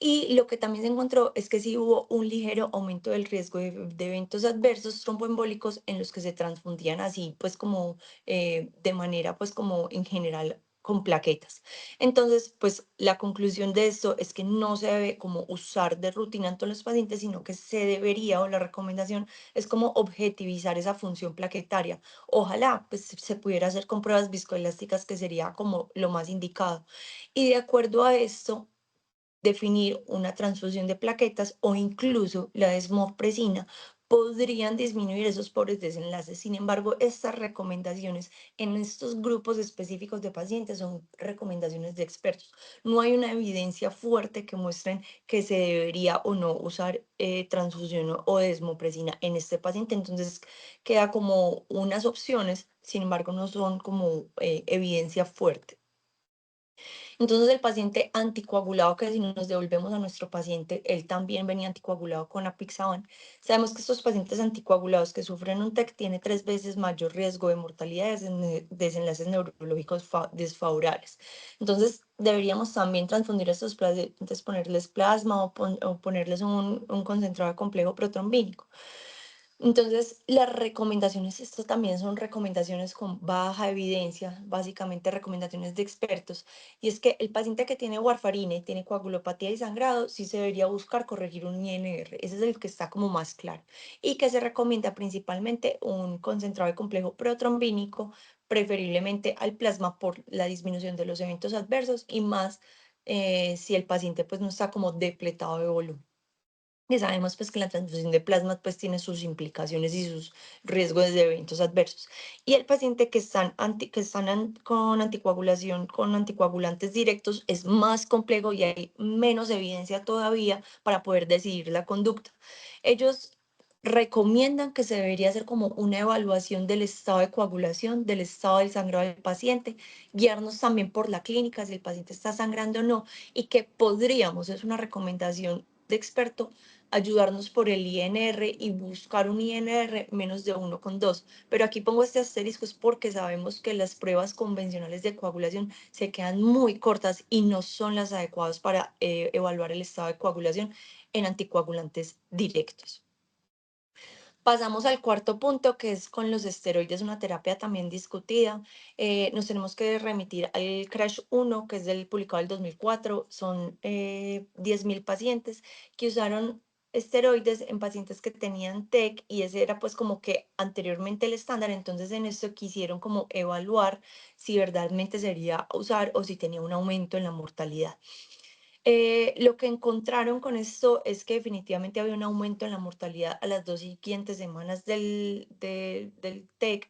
Y lo que también se encontró es que sí hubo un ligero aumento del riesgo de eventos adversos tromboembólicos en los que se transfundían así, pues como de manera, pues como en general con plaquetas. Entonces, pues la conclusión de esto es que no se debe como usar de rutina en todos los pacientes, sino que se debería, o la recomendación es como objetivizar esa función plaquetaria. Ojalá pues se pudiera hacer con pruebas viscoelásticas, que sería como lo más indicado. Y de acuerdo a esto, definir una transfusión de plaquetas o incluso la desmopresina podrían disminuir esos pobres desenlaces. Sin embargo, estas recomendaciones en estos grupos específicos de pacientes son recomendaciones de expertos. No hay una evidencia fuerte que muestren que se debería o no usar transfusión o desmopresina en este paciente. Entonces, queda como unas opciones, sin embargo, no son como evidencia fuerte. Entonces el paciente anticoagulado, que si nos devolvemos a nuestro paciente, él también venía anticoagulado con apixaban. Sabemos que estos pacientes anticoagulados que sufren un TEC tienen 3 veces mayor riesgo de mortalidad y desenlaces neurológicos desfavorables. Entonces deberíamos también transfundir a estos pacientes, ponerles plasma o ponerles un concentrado de complejo protrombínico. Entonces, las recomendaciones, estas también son recomendaciones con baja evidencia, básicamente recomendaciones de expertos, y es que el paciente que tiene warfarina, tiene coagulopatía y sangrado, sí se debería buscar corregir un INR, ese es el que está como más claro, y que se recomienda principalmente un concentrado de complejo protrombínico, preferiblemente al plasma por la disminución de los eventos adversos y más si el paciente pues no está como depletado de volumen. Y sabemos pues que la transfusión de plasma pues tiene sus implicaciones y sus riesgos de eventos adversos. Y el paciente que están con anticoagulación, con anticoagulantes directos, es más complejo y hay menos evidencia todavía para poder decidir la conducta. Ellos recomiendan que se debería hacer como una evaluación del estado de coagulación, del estado del sangrado del paciente, guiarnos también por la clínica, si el paciente está sangrando o no, y que podríamos, es una recomendación de experto, ayudarnos por el INR y buscar un INR menos de 1,2. Pero aquí pongo este asterisco es porque sabemos que las pruebas convencionales de coagulación se quedan muy cortas y no son las adecuadas para evaluar el estado de coagulación en anticoagulantes directos. Pasamos al cuarto punto, que es con los esteroides, una terapia también discutida. Nos tenemos que remitir al CRASH 1, que es del publicado del 2004. Son 10.000 pacientes que usaron esteroides en pacientes que tenían TEC y ese era pues como que anteriormente el estándar. Entonces en esto quisieron como evaluar si verdaderamente sería usar o si tenía un aumento en la mortalidad. Lo que encontraron con esto es que definitivamente había un aumento en la mortalidad a las 2 siguientes semanas del TEC.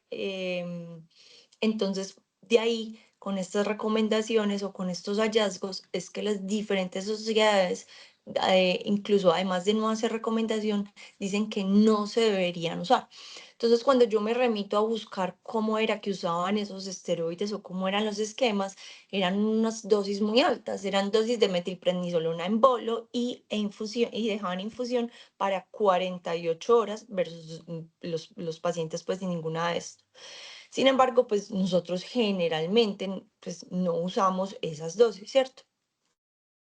Entonces, de ahí, con estas recomendaciones o con estos hallazgos, es que las diferentes sociedades, incluso además de no hacer recomendación, dicen que no se deberían usar. Entonces, cuando yo me remito a buscar cómo era que usaban esos esteroides o cómo eran los esquemas, eran unas dosis muy altas, eran dosis de metilprednisolona en bolo e infusión, y dejaban infusión para 48 horas versus los pacientes pues sin ninguna de estas. Sin embargo, pues nosotros generalmente pues no usamos esas dosis, ¿cierto?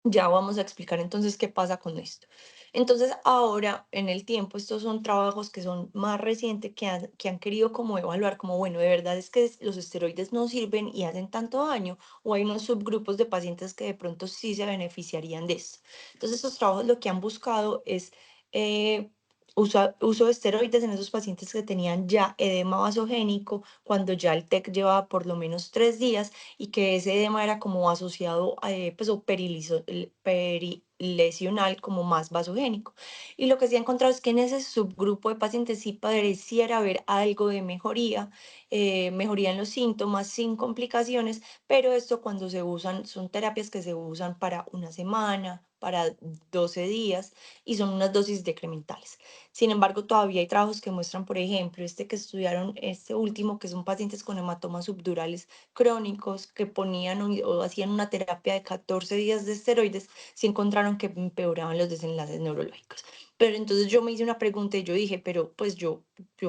Ya vamos a explicar entonces qué pasa con esto. Entonces, ahora en el tiempo, estos son trabajos que son más recientes que han querido como evaluar, como bueno, de verdad es que los esteroides no sirven y hacen tanto daño, o hay unos subgrupos de pacientes que de pronto sí se beneficiarían de esto. Entonces, estos trabajos lo que han buscado es eh, uso de esteroides en esos pacientes que tenían ya edema vasogénico, cuando ya el TEC llevaba por lo menos 3 días y que ese edema era como asociado a, pues, o lesional como más vasogénico. Y lo que sí he encontrado es que en ese subgrupo de pacientes sí pareciera haber algo de mejoría, mejoría en los síntomas sin complicaciones, pero esto cuando se usan, son terapias que se usan para una semana, para 12 días y son unas dosis decrementales. Sin embargo, todavía hay trabajos que muestran, por ejemplo, este que estudiaron, este último, que son pacientes con hematomas subdurales crónicos que ponían o hacían una terapia de 14 días de esteroides, sí encontraron que empeoraban los desenlaces neurológicos. Pero entonces yo me hice una pregunta y yo dije, pero pues yo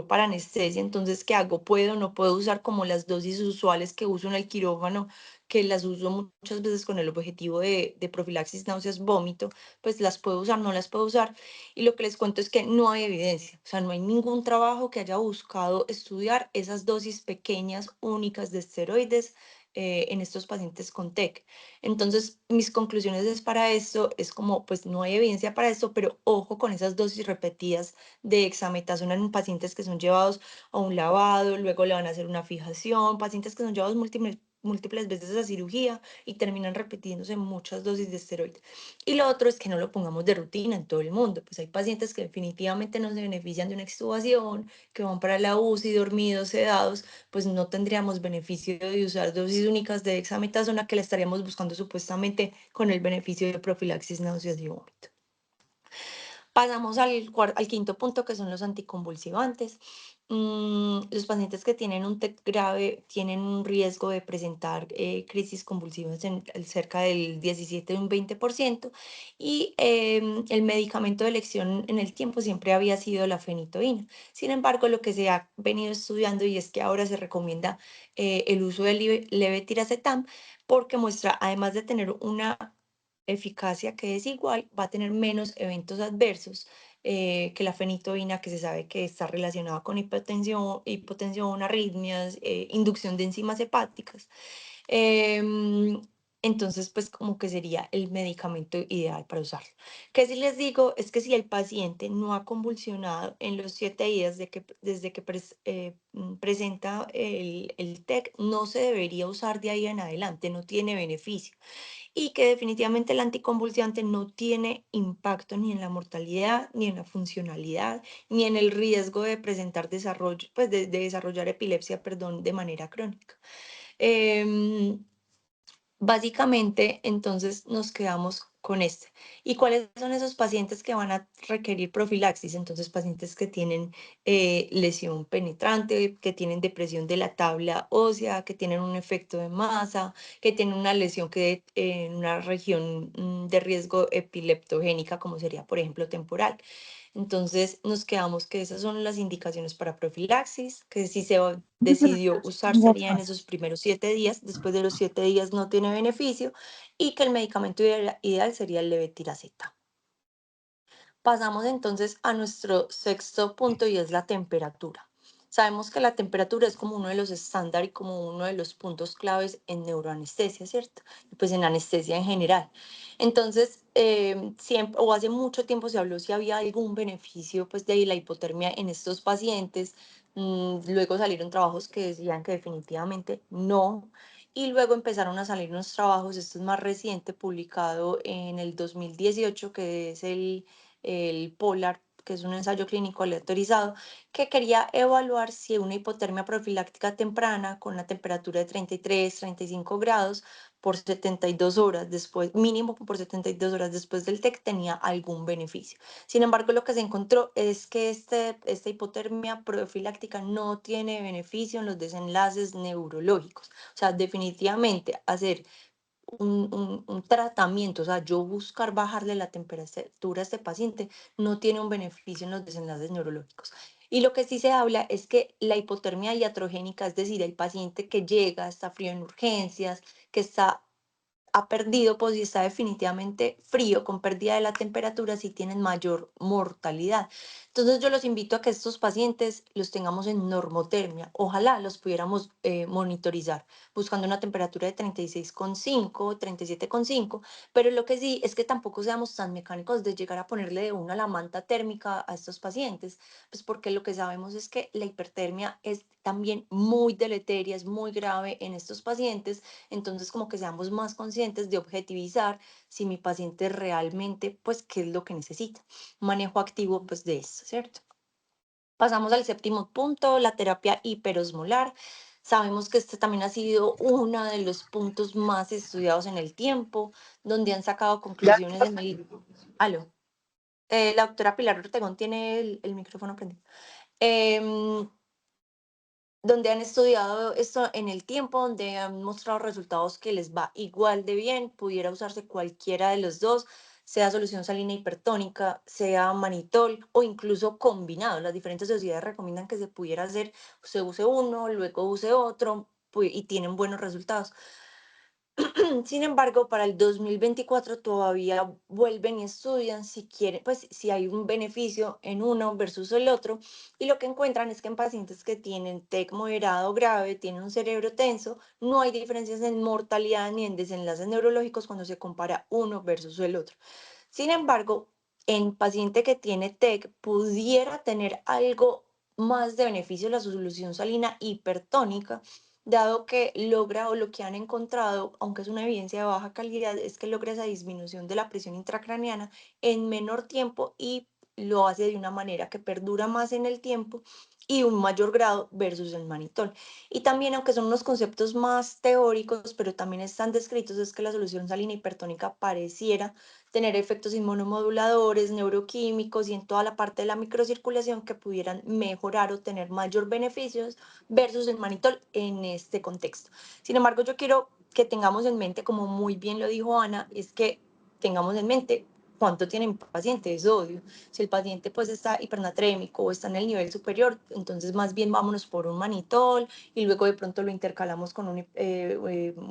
para anestesia, entonces, ¿qué hago? ¿Puedo o no puedo usar como las dosis usuales que uso en el quirófano, que las uso muchas veces con el objetivo de profilaxis, náuseas, vómito? Pues las puedo usar, no las puedo usar. Y lo que les cuento es que no hay evidencia, o sea, no hay ningún trabajo que haya buscado estudiar esas dosis pequeñas, únicas de esteroides en estos pacientes con TEC. Entonces, mis conclusiones es para esto, es como, pues no hay evidencia para esto, pero ojo con esas dosis repetidas de dexametasona en pacientes que son llevados a un lavado, luego le van a hacer una fijación, pacientes que son llevados múltiples veces a cirugía y terminan repitiéndose muchas dosis de esteroides. Y lo otro es que no lo pongamos de rutina en todo el mundo, pues hay pacientes que definitivamente no se benefician de una extubación, que van para la UCI dormidos, sedados, pues no tendríamos beneficio de usar dosis únicas de dexametasona que la estaríamos buscando supuestamente con el beneficio de profilaxis náuseas y vómito. Pasamos al quinto punto, que son los anticonvulsivantes. Los pacientes que tienen un TEC grave tienen un riesgo de presentar crisis convulsivas en cerca del 17 y un 20%, y el medicamento de elección en el tiempo siempre había sido la fenitoína. Sin embargo, lo que se ha venido estudiando y es que ahora se recomienda el uso del levetiracetam porque muestra, además de tener una eficacia que es igual, va a tener menos eventos adversos que la fenitoína, que se sabe que está relacionada con hipotensión, arritmias, inducción de enzimas hepáticas. Em, entonces, pues como que sería el medicamento ideal para usarlo. Que si les digo es que si el paciente no ha convulsionado en los 7 días desde que presenta el TEC, no se debería usar de ahí en adelante, no tiene beneficio y que definitivamente el anticonvulsivante no tiene impacto ni en la mortalidad, ni en la funcionalidad, ni en el riesgo de presentar desarrollo, pues de desarrollar epilepsia, perdón, de manera crónica. Em, Básicamente, entonces nos quedamos con este. ¿Y cuáles son esos pacientes que van a requerir profilaxis? Entonces, pacientes que tienen lesión penetrante, que tienen depresión de la tabla ósea, que tienen un efecto de masa, que tienen una lesión que en una región de riesgo epileptogénica, como sería, por ejemplo, temporal. Entonces nos quedamos que esas son las indicaciones para profilaxis, que si decidió usar sería en esos primeros 7 días, después de los 7 días no tiene beneficio y que el medicamento ideal sería el levetiracetam. Pasamos entonces a nuestro sexto punto y es la temperatura. Sabemos que la temperatura es como uno de los estándares y como uno de los puntos claves en neuroanestesia, ¿cierto? Y pues en anestesia en general. Entonces, siempre o hace mucho tiempo se habló si había algún beneficio pues de la hipotermia en estos pacientes. Luego salieron trabajos que decían que definitivamente no. Y luego empezaron a salir unos trabajos, esto es más reciente, publicado en el 2018, que es el Polar, que es un ensayo clínico aleatorizado, que quería evaluar si una hipotermia profiláctica temprana con una temperatura de 33, 35 grados por 72 horas después, mínimo por 72 horas después del TEC, tenía algún beneficio. Sin embargo, lo que se encontró es que esta hipotermia profiláctica no tiene beneficio en los desenlaces neurológicos. O sea, definitivamente hacer un tratamiento, o sea, yo buscar bajarle la temperatura a este paciente no tiene un beneficio en los desenlaces neurológicos. Y lo que sí se habla es que la hipotermia iatrogénica, es decir, el paciente que llega, está frío en urgencias, que ha perdido, pues y está definitivamente frío, con pérdida de la temperatura, sí tienen mayor mortalidad. Entonces yo los invito a que estos pacientes los tengamos en normotermia. Ojalá los pudiéramos monitorizar buscando una temperatura de 36,5, 37,5, pero lo que sí es que tampoco seamos tan mecánicos de llegar a ponerle de una la manta térmica a estos pacientes, pues porque lo que sabemos es que la hipertermia es también muy deleteria, es muy grave en estos pacientes, entonces como que seamos más conscientes conscientes de objetivizar si mi paciente realmente, pues, qué es lo que necesita. Manejo activo, pues, de esto, ¿cierto? Pasamos al séptimo punto, la terapia hiperosmolar. Sabemos que este también ha sido uno de los puntos más estudiados en el tiempo, donde han sacado conclusiones en el... Aló. La doctora Pilar Ortegón tiene el micrófono prendido. Em, donde han estudiado esto en el tiempo, donde han mostrado resultados que les va igual de bien, pudiera usarse cualquiera de los dos, sea solución salina hipertónica, sea manitol o incluso combinado. Las diferentes sociedades recomiendan que se pudiera hacer, se use uno, luego use otro, y tienen buenos resultados. Sin embargo, para el 2024 todavía vuelven y estudian si quieren, pues si hay un beneficio en uno versus el otro, y lo que encuentran es que en pacientes que tienen TEC moderado o grave, tienen un cerebro tenso, no hay diferencias en mortalidad ni en desenlaces neurológicos cuando se compara uno versus el otro. Sin embargo, en paciente que tiene TEC pudiera tener algo más de beneficio la solución salina hipertónica, dado que logra o lo que han encontrado, aunque es una evidencia de baja calidad, es que logra esa disminución de la presión intracraneana en menor tiempo y lo hace de una manera que perdura más en el tiempo y un mayor grado versus el manitol. Y también, aunque son unos conceptos más teóricos, pero también están descritos, es que la solución salina hipertónica pareciera tener efectos inmunomoduladores, neuroquímicos y en toda la parte de la microcirculación que pudieran mejorar o tener mayor beneficios versus el manitol en este contexto. Sin embargo, yo quiero que tengamos en mente, como muy bien lo dijo Ana, es que tengamos en mente cuánto tiene mi paciente de sodio. Si el paciente pues está hipernatrémico o está en el nivel superior, entonces más bien vámonos por un manitol y luego de pronto lo intercalamos con un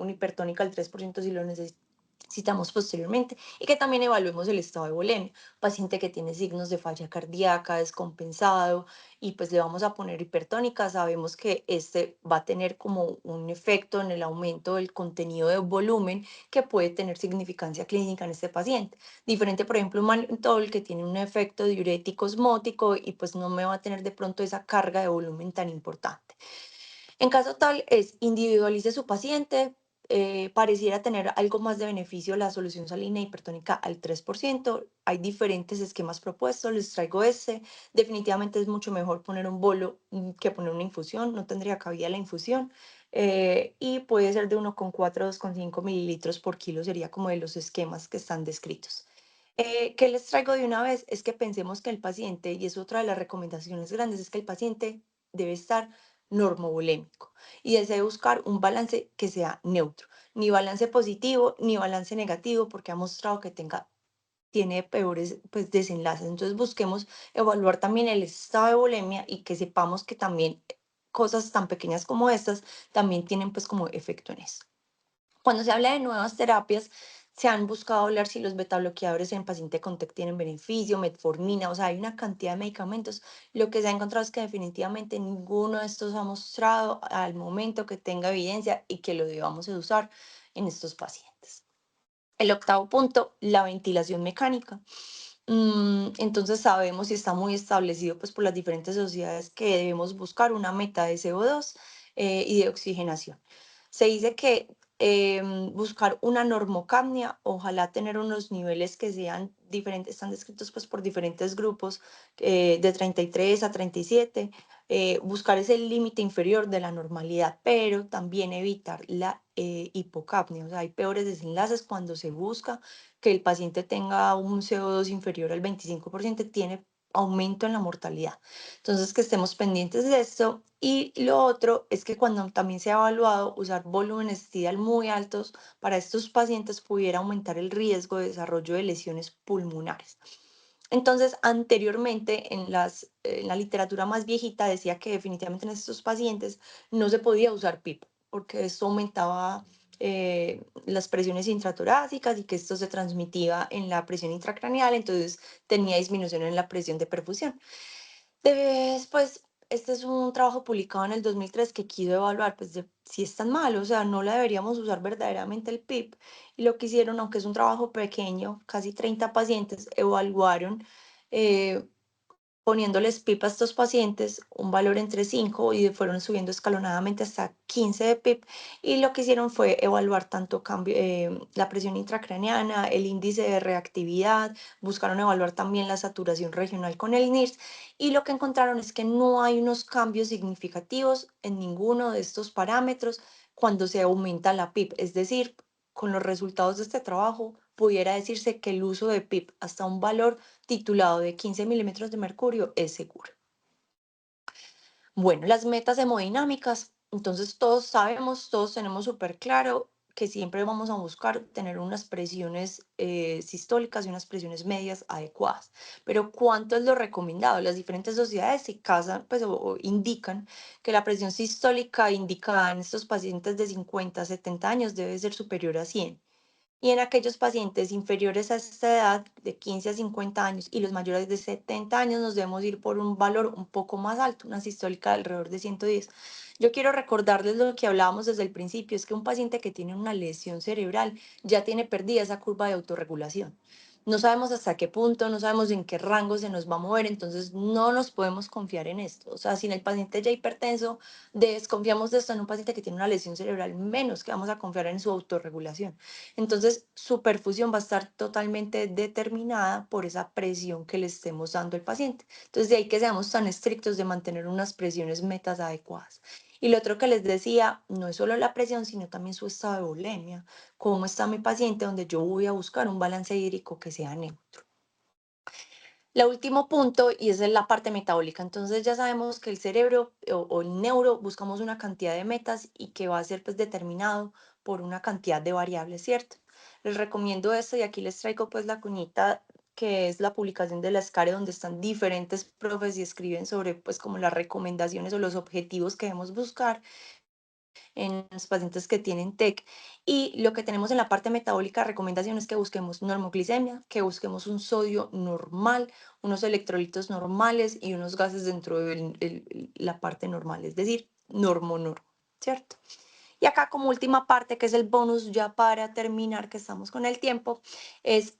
hipertónica al 3% si lo necesitamos posteriormente, y que también evaluemos el estado de volemia. Paciente que tiene signos de falla cardíaca, descompensado, y pues le vamos a poner hipertónica, sabemos que este va a tener como un efecto en el aumento del contenido de volumen que puede tener significancia clínica en este paciente. Diferente, por ejemplo, un mannitol que tiene un efecto diurético osmótico y pues no me va a tener de pronto esa carga de volumen tan importante. En caso tal, es individualice su paciente, pareciera tener algo más de beneficio la solución salina hipertónica al 3%. Hay diferentes esquemas propuestos, les traigo este. Definitivamente es mucho mejor poner un bolo que poner una infusión, no tendría cabida la infusión. Y puede ser de 1,4 a 2,5 mililitros por kilo, sería como de los esquemas que están descritos. ¿Qué les traigo de una vez? Es que pensemos que el paciente, y es otra de las recomendaciones grandes, es que el paciente debe estar normovolémico y desea buscar un balance que sea neutro, ni balance positivo ni balance negativo, porque ha mostrado que tiene peores pues, desenlaces. Entonces busquemos evaluar también el estado de volemia y que sepamos que también cosas tan pequeñas como estas también tienen pues como efecto en esto. Cuando se habla de nuevas terapias, se han buscado hablar si los betabloqueadores en paciente con TEC tienen beneficio, metformina, o sea, hay una cantidad de medicamentos. Lo que se ha encontrado es que definitivamente ninguno de estos ha mostrado al momento que tenga evidencia y que lo debamos de usar en estos pacientes. El octavo punto, la ventilación mecánica. Entonces sabemos y está muy establecido pues, por las diferentes sociedades que debemos buscar una meta de CO2 y de oxigenación. Se dice que buscar una normocapnia, ojalá tener unos niveles que sean diferentes, están descritos pues, por diferentes grupos de 33 a 37, buscar ese límite inferior de la normalidad, pero también evitar la hipocapnia. O sea, hay peores desenlaces cuando se busca que el paciente tenga un CO2 inferior al 25%, tiene aumento en la mortalidad. Entonces, que estemos pendientes de esto. Y lo otro es que cuando también se ha evaluado usar volúmenes estidal muy altos para estos pacientes pudiera aumentar el riesgo de desarrollo de lesiones pulmonares. Entonces, anteriormente en la literatura más viejita decía que definitivamente en estos pacientes no se podía usar PIP porque esto aumentaba las presiones intratorácicas y que esto se transmitía en la presión intracraneal, entonces tenía disminución en la presión de perfusión. Después, este es un trabajo publicado en el 2003 que quiso evaluar, pues, si es tan malo, o sea, no la deberíamos usar verdaderamente el PIP. Y lo que hicieron, aunque es un trabajo pequeño, casi 30 pacientes, evaluaron eh, poniéndoles PIP a estos pacientes, un valor entre 5 y fueron subiendo escalonadamente hasta 15 de PIP. Y lo que hicieron fue evaluar tanto la presión intracraneana, el índice de reactividad, buscaron evaluar también la saturación regional con el NIRS y lo que encontraron es que no hay unos cambios significativos en ninguno de estos parámetros cuando se aumenta la PIP. Es decir, con los resultados de este trabajo, pudiera decirse que el uso de PIP hasta un valor titulado de 15 milímetros de mercurio es seguro. Bueno, las metas hemodinámicas, entonces todos sabemos, todos tenemos súper claro que siempre vamos a buscar tener unas presiones sistólicas y unas presiones medias adecuadas. Pero ¿cuánto es lo recomendado? Las diferentes sociedades se casan, pues, o indican que la presión sistólica indicada en estos pacientes de 50 a 70 años debe ser superior a 100. Y en aquellos pacientes inferiores a esta edad, de 15 a 50 años, y los mayores de 70 años, nos debemos ir por un valor un poco más alto, una sistólica de alrededor de 110. Yo quiero recordarles lo que hablábamos desde el principio, es que un paciente que tiene una lesión cerebral ya tiene perdida esa curva de autorregulación. No sabemos hasta qué punto, no sabemos en qué rango se nos va a mover, entonces no nos podemos confiar en esto. O sea, si en el paciente ya hipertenso desconfiamos de esto en un paciente que tiene una lesión cerebral, menos que vamos a confiar en su autorregulación. Entonces, su perfusión va a estar totalmente determinada por esa presión que le estemos dando al paciente. Entonces, de ahí que seamos tan estrictos de mantener unas presiones metas adecuadas. Y lo otro que les decía, no es solo la presión, sino también su estado de volemia. Cómo está mi paciente, donde yo voy a buscar un balance hídrico que sea neutro. El último punto, y esa es la parte metabólica. Entonces ya sabemos que el cerebro o el neuro buscamos una cantidad de metas y que va a ser pues determinado por una cantidad de variables, ¿cierto? Les recomiendo esto y aquí les traigo pues la cuñita que es la publicación de la SCARE donde están diferentes profes y escriben sobre pues como las recomendaciones o los objetivos que debemos buscar en los pacientes que tienen TEC. Y lo que tenemos en la parte metabólica, recomendación es que busquemos normoglicemia, que busquemos un sodio normal, unos electrolitos normales y unos gases dentro de la parte normal, es decir, normo, ¿cierto? Y acá como última parte, que es el bonus ya para terminar, que estamos con el tiempo, es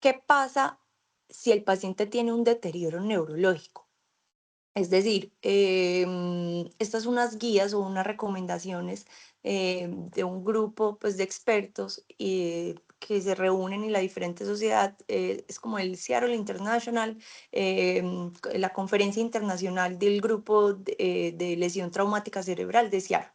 qué pasa si el paciente tiene un deterioro neurológico. Es decir, estas son unas guías o unas recomendaciones de un grupo pues, de expertos que se reúnen en la diferente sociedad. Es como el Seattle International, la conferencia internacional del grupo de lesión traumática cerebral de Seattle.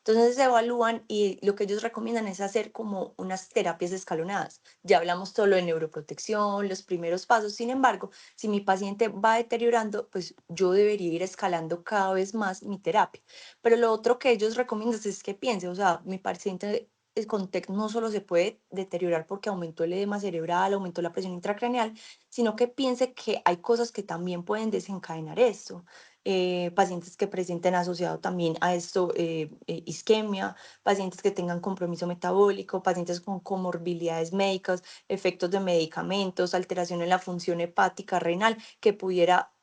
Entonces se evalúan y lo que ellos recomiendan es hacer como unas terapias escalonadas. Ya hablamos todo lo de neuroprotección, los primeros pasos. Sin embargo, si mi paciente va deteriorando, pues yo debería ir escalando cada vez más mi terapia. Pero lo otro que ellos recomiendan es que piense, o sea, mi paciente con TEC no solo se puede deteriorar porque aumentó el edema cerebral, aumentó la presión intracraneal, sino que piense que hay cosas que también pueden desencadenar esto. Pacientes que presenten asociado también a esto isquemia, pacientes que tengan compromiso metabólico, pacientes con comorbilidades médicas, efectos de medicamentos, alteración en la función hepática, renal, que pudiera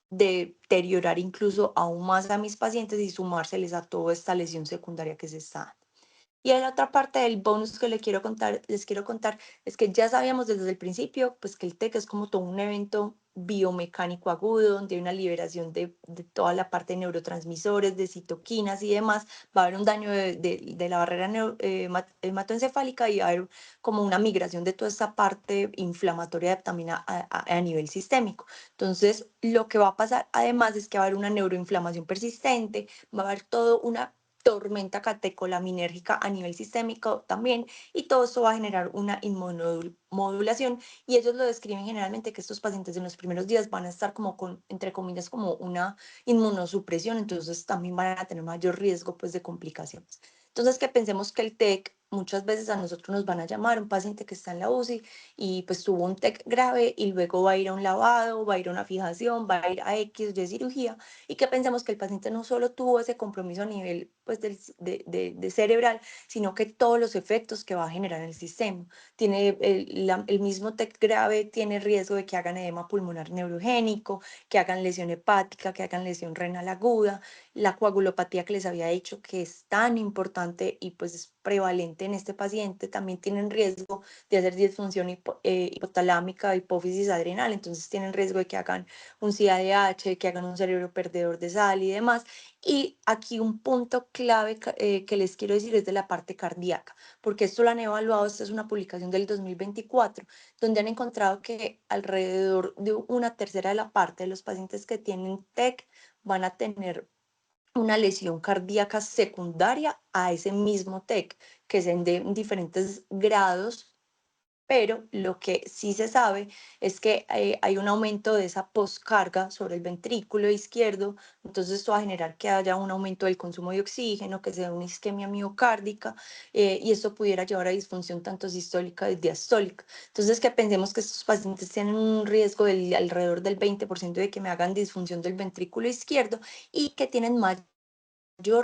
deteriorar incluso aún más a mis pacientes y sumárseles a toda esta lesión secundaria que se está dando. Y la otra parte del bonus que les quiero contar es que ya sabíamos desde el principio, pues que el TEC es como todo un evento biomecánico agudo, donde hay una liberación de toda la parte de neurotransmisores, de citoquinas y demás. Va a haber un daño de la barrera hematoencefálica y va a haber como una migración de toda esta parte inflamatoria también a nivel sistémico. Entonces, lo que va a pasar además es que va a haber una neuroinflamación persistente, va a haber todo una tormenta catecolaminérgica a nivel sistémico también, y todo esto va a generar una inmunomodulación, y ellos lo describen generalmente que estos pacientes en los primeros días van a estar como con, entre comillas, como una inmunosupresión, entonces también van a tener mayor riesgo pues de complicaciones. Entonces que pensemos que el TEC muchas veces a nosotros nos van a llamar un paciente que está en la UCI y pues tuvo un TEC grave y luego va a ir a un lavado, va a ir a una fijación, va a ir a X de cirugía, y que pensemos que el paciente no solo tuvo ese compromiso a nivel pues, de cerebral, sino que todos los efectos que va a generar en el sistema. Tiene el mismo TEC grave, tiene riesgo de que hagan edema pulmonar neurogénico, que hagan lesión hepática, que hagan lesión renal aguda, la coagulopatía que les había dicho que es tan importante y pues es prevalente paciente, en este paciente, también tienen riesgo de hacer disfunción hipotalámica, hipófisis adrenal, entonces tienen riesgo de que hagan un CADH, que hagan un cerebro perdedor de sal y demás. Y aquí un punto clave que les quiero decir es de la parte cardíaca, porque esto lo han evaluado, esta es una publicación del 2024, donde han encontrado que alrededor de una tercera de la parte de los pacientes que tienen TEC van a tener una lesión cardíaca secundaria a ese mismo TEC, que es de diferentes grados, pero lo que sí se sabe es que hay un aumento de esa poscarga sobre el ventrículo izquierdo, entonces esto va a generar que haya un aumento del consumo de oxígeno, que sea una isquemia miocárdica, y esto pudiera llevar a disfunción tanto sistólica y diastólica. Entonces, que pensemos que estos pacientes tienen un riesgo del alrededor del 20% de que me hagan disfunción del ventrículo izquierdo y que tienen mayor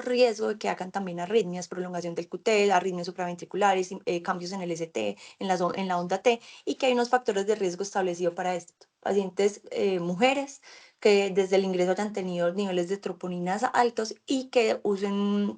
riesgo de que hagan también arritmias, prolongación del QT, arritmias supraventriculares, cambios en el ST, en la onda T, y que hay unos factores de riesgo establecidos para esto. Pacientes mujeres que desde el ingreso hayan tenido niveles de troponinas altos y que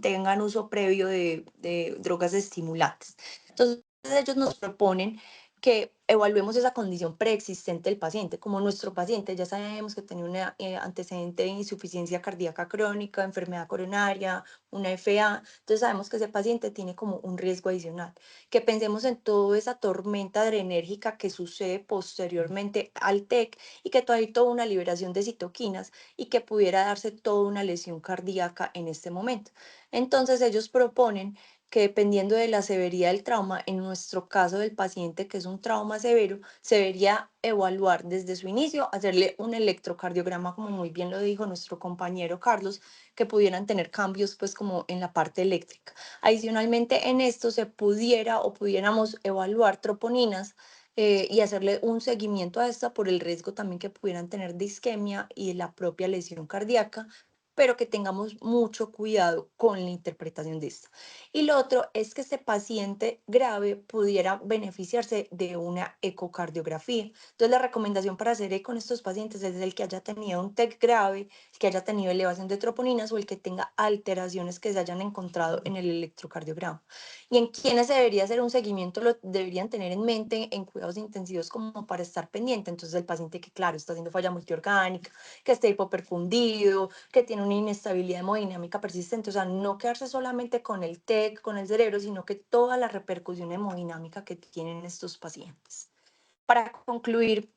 tengan uso previo de drogas estimulantes. Entonces, ellos nos proponen que evaluemos esa condición preexistente del paciente. Como nuestro paciente ya sabemos que tenía un antecedente de insuficiencia cardíaca crónica, enfermedad coronaria, una FA, entonces sabemos que ese paciente tiene como un riesgo adicional. Que pensemos en toda esa tormenta adrenérgica que sucede posteriormente al TEC y que hay toda una liberación de citoquinas y que pudiera darse toda una lesión cardíaca en este momento. Entonces ellos proponen que dependiendo de la severidad del trauma, en nuestro caso del paciente que es un trauma severo, se debería evaluar desde su inicio, hacerle un electrocardiograma, como muy bien lo dijo nuestro compañero Carlos, que pudieran tener cambios pues como en la parte eléctrica. Adicionalmente en esto se pudiera o pudiéramos evaluar troponinas y hacerle un seguimiento a esta por el riesgo también que pudieran tener de isquemia y de la propia lesión cardíaca, pero que tengamos mucho cuidado con la interpretación de esta. Y lo otro es que este paciente grave pudiera beneficiarse de una ecocardiografía. Entonces, la recomendación para hacer eco en estos pacientes es el que haya tenido un TEC grave, el que haya tenido elevación de troponinas o el que tenga alteraciones que se hayan encontrado en el electrocardiograma. Y en quienes se debería hacer un seguimiento lo deberían tener en mente en cuidados intensivos como para estar pendiente. Entonces, el paciente que, claro, está haciendo falla multiorgánica, que esté hipoperfundido, que tiene una inestabilidad hemodinámica persistente, o sea, no quedarse solamente con el TEC, con el cerebro, sino que toda la repercusión hemodinámica que tienen estos pacientes. Para concluir,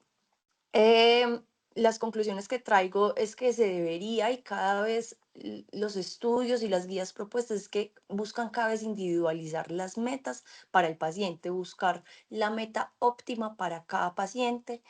las conclusiones que traigo es que se debería y cada vez los estudios y las guías propuestas es que buscan cada vez individualizar las metas para el paciente, buscar la meta óptima para cada paciente.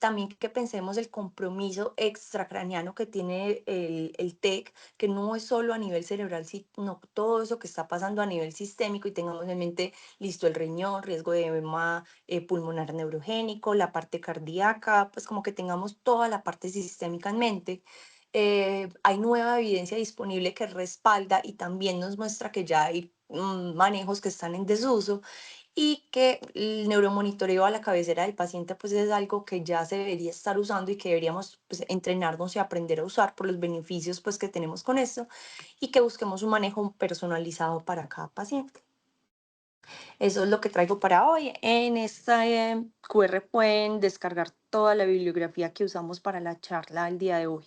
También que pensemos el compromiso extracraniano que tiene el TEC, que no es solo a nivel cerebral, sino todo eso que está pasando a nivel sistémico y tengamos en mente, listo, el riñón, riesgo de edema pulmonar neurogénico, la parte cardíaca, pues como que tengamos toda la parte sistémica en mente. Hay nueva evidencia disponible que respalda y también nos muestra que ya hay manejos que están en desuso y que el neuromonitoreo a la cabecera del paciente pues es algo que ya se debería estar usando y que deberíamos pues, entrenarnos y aprender a usar por los beneficios pues que tenemos con esto y que busquemos un manejo personalizado para cada paciente. Eso es lo que traigo para hoy. En esta QR pueden descargar toda la bibliografía que usamos para la charla el día de hoy.